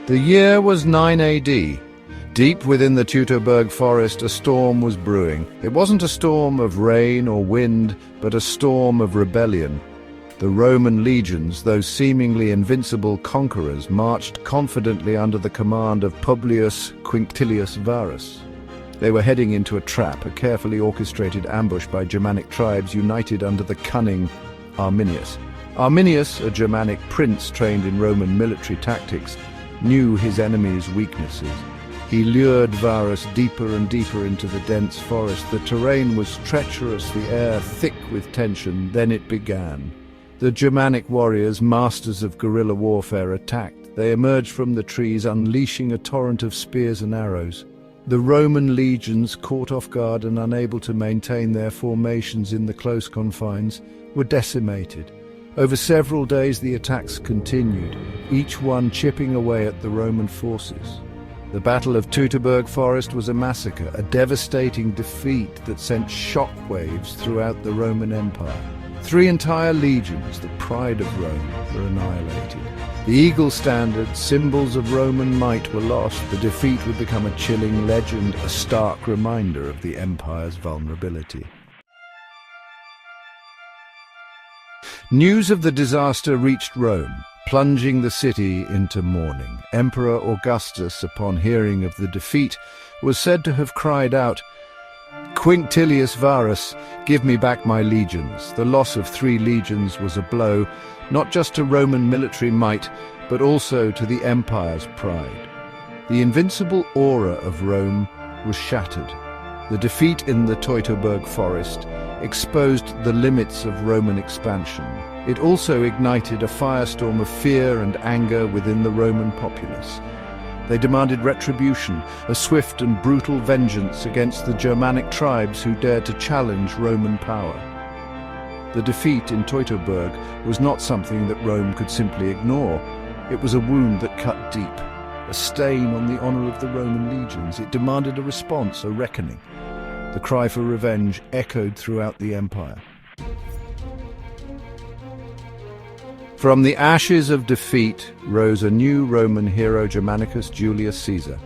The year was 9 AD. Deep within the Teutoburg Forest, a storm was brewing. It wasn't a storm of rain or wind, but a storm of rebellion. The Roman legions, those seemingly invincible conquerors, marched confidently under the command of Publius Quinctilius Varus. They were heading into a trap, a carefully orchestrated ambush by Germanic tribes united under the cunning Arminius. Arminius, a Germanic prince trained in Roman military tactics, knew his enemy's weaknesses. He lured Varus deeper and deeper into the dense forest. The terrain was treacherous, the air thick with tension. Then it began. The Germanic warriors, masters of guerrilla warfare, attacked. They emerged from the trees, unleashing a torrent of spears and arrows. The Roman legions, caught off guard and unable to maintain their formations in the close confines, were decimated. Over several days the attacks continued, each one chipping away at the Roman forces. The Battle of Teutoburg Forest was a massacre, a devastating defeat that sent shockwaves throughout the Roman Empire. 3 entire legions, the pride of Rome, were annihilated. The eagle standard, symbols of Roman might, were lost. The defeat would become a chilling legend, a stark reminder of the empire's vulnerability. News of the disaster reached Rome, plunging the city into mourning. Emperor Augustus, upon hearing of the defeat, was said to have cried out, "Quinctilius Varus, give me back my legions." The loss of 3 legions was a blow, not just to Roman military might, but also to the empire's pride. The invincible aura of Rome was shattered. The defeat in the Teutoburg Forest exposed the limits of Roman expansion. It also ignited a firestorm of fear and anger within the Roman populace. They demanded retribution, a swift and brutal vengeance against the Germanic tribes who dared to challenge Roman power. The defeat in Teutoburg was not something that Rome could simply ignore. It was a wound that cut deep, a stain on the honor of the Roman legions. It demanded a response, a reckoning. The cry for revenge echoed throughout the empire. From the ashes of defeat rose a new Roman hero, Germanicus Julius Caesar.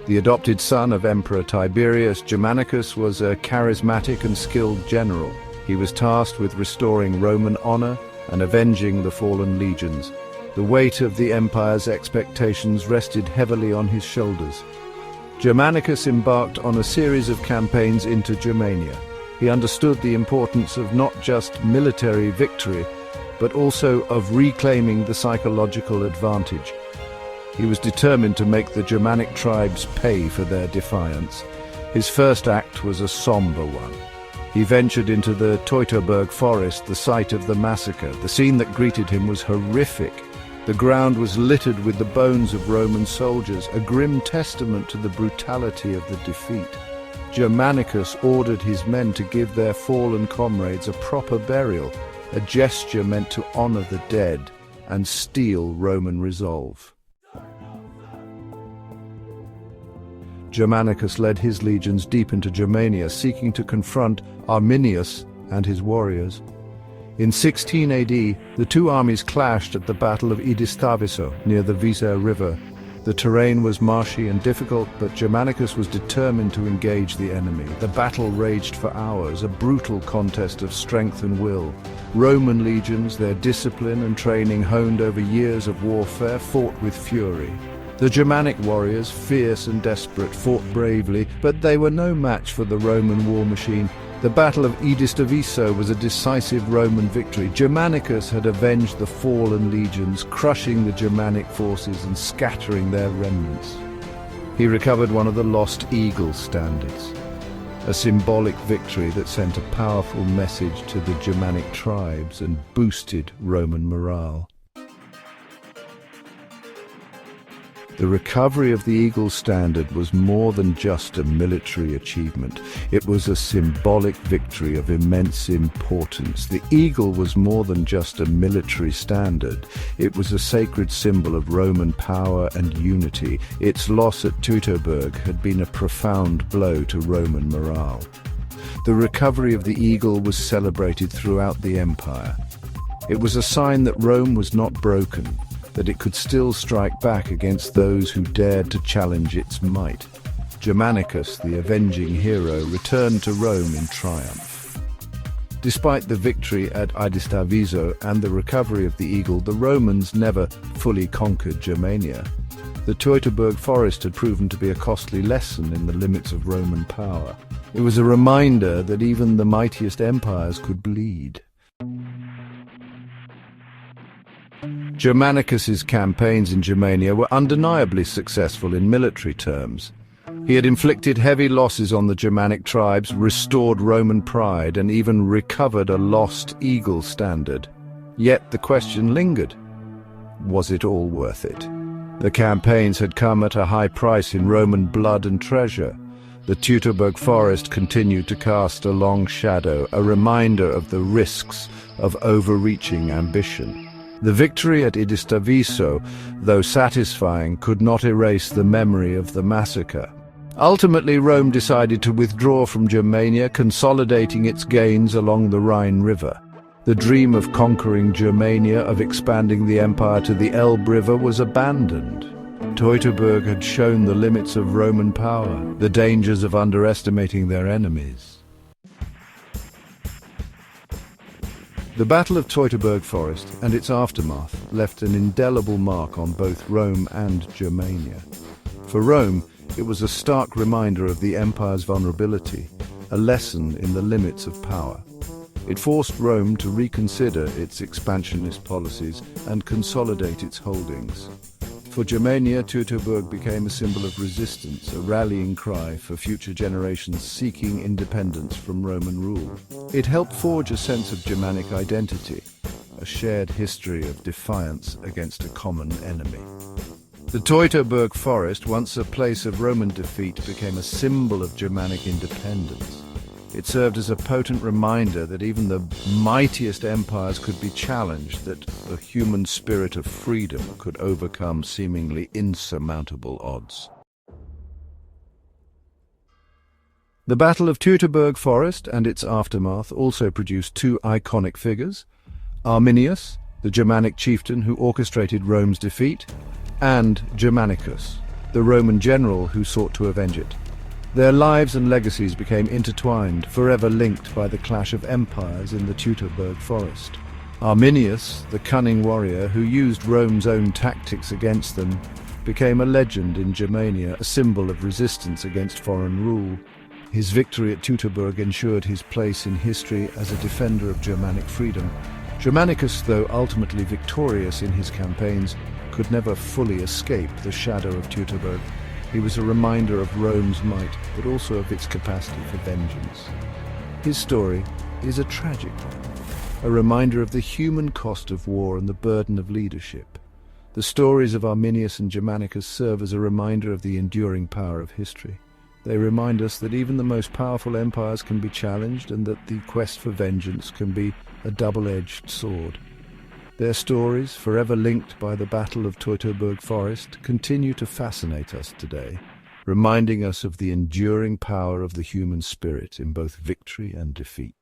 The adopted son of Emperor Tiberius, Germanicus was a charismatic and skilled general. He was tasked with restoring Roman honor and avenging the fallen legions. The weight of the empire's expectations rested heavily on his shoulders. Germanicus embarked on a series of campaigns into Germania. He understood the importance of not just military victory, but also of reclaiming the psychological advantage. He was determined to make the Germanic tribes pay for their defiance. His first act was a somber one. He ventured into the Teutoburg Forest, the site of the massacre. The scene that greeted him was horrific. The ground was littered with the bones of Roman soldiers, a grim testament to the brutality of the defeat. Germanicus ordered his men to give their fallen comrades a proper burial, a gesture meant to honor the dead and steel Roman resolve. Germanicus led his legions deep into Germania, seeking to confront Arminius and his warriors. In 16 AD, the 2 armies clashed at the Battle of Edistaviso near the Weser River. The terrain was marshy and difficult, but Germanicus was determined to engage the enemy. The battle raged for hours, a brutal contest of strength and will. Roman legions, their discipline and training honed over years of warfare, fought with fury. The Germanic warriors, fierce and desperate, fought bravely, but they were no match for the Roman war machine. The Battle of Edistaviso was a decisive Roman victory. Germanicus had avenged the fallen legions, crushing the Germanic forces and scattering their remnants. He recovered one of the lost eagle standards, a symbolic victory that sent a powerful message to the Germanic tribes and boosted Roman morale. The recovery of the Eagle Standard was more than just a military achievement. It was a symbolic victory of immense importance. The eagle was more than just a military standard. It was a sacred symbol of Roman power and unity. Its loss at Teutoburg had been a profound blow to Roman morale. The recovery of the eagle was celebrated throughout the empire. It was a sign that Rome was not broken, that it could still strike back against those who dared to challenge its might. Germanicus, the avenging hero, returned to Rome in triumph. Despite the victory at Idistaviso and the recovery of the eagle, the Romans never fully conquered Germania. The Teutoburg Forest had proven to be a costly lesson in the limits of Roman power. It was a reminder that even the mightiest empires could bleed. Germanicus's campaigns in Germania were undeniably successful in military terms. He had inflicted heavy losses on the Germanic tribes, restored Roman pride, and even recovered a lost eagle standard. Yet the question lingered: was it all worth it? The campaigns had come at a high price in Roman blood and treasure. The Teutoburg Forest continued to cast a long shadow, a reminder of the risks of overreaching ambition. The victory at Idistaviso, though satisfying, could not erase the memory of the massacre. Ultimately, Rome decided to withdraw from Germania, consolidating its gains along the Rhine River. The dream of conquering Germania, of expanding the empire to the Elbe River, was abandoned. Teutoburg had shown the limits of Roman power, the dangers of underestimating their enemies. The Battle of Teutoburg Forest and its aftermath left an indelible mark on both Rome and Germania. For Rome, it was a stark reminder of the empire's vulnerability, a lesson in the limits of power. It forced Rome to reconsider its expansionist policies and consolidate its holdings. For Germania, Teutoburg became a symbol of resistance, a rallying cry for future generations seeking independence from Roman rule. It helped forge a sense of Germanic identity, a shared history of defiance against a common enemy. The Teutoburg Forest, once a place of Roman defeat, became a symbol of Germanic independence. It served as a potent reminder that even the mightiest empires could be challenged, that the human spirit of freedom could overcome seemingly insurmountable odds. The Battle of Teutoburg Forest and its aftermath also produced two iconic figures: Arminius, the Germanic chieftain who orchestrated Rome's defeat, and Germanicus, the Roman general who sought to avenge it. Their lives and legacies became intertwined, forever linked by the clash of empires in the Teutoburg Forest. Arminius, the cunning warrior who used Rome's own tactics against them, became a legend in Germania, a symbol of resistance against foreign rule. His victory at Teutoburg ensured his place in history as a defender of Germanic freedom. Germanicus, though ultimately victorious in his campaigns, could never fully escape the shadow of Teutoburg. He was a reminder of Rome's might, but also of its capacity for vengeance. His story is a tragic one, a reminder of the human cost of war and the burden of leadership. The stories of Arminius and Germanicus serve as a reminder of the enduring power of history. They remind us that even the most powerful empires can be challenged, and that the quest for vengeance can be a double-edged sword. Their stories, forever linked by the Battle of Teutoburg Forest, continue to fascinate us today, reminding us of the enduring power of the human spirit in both victory and defeat.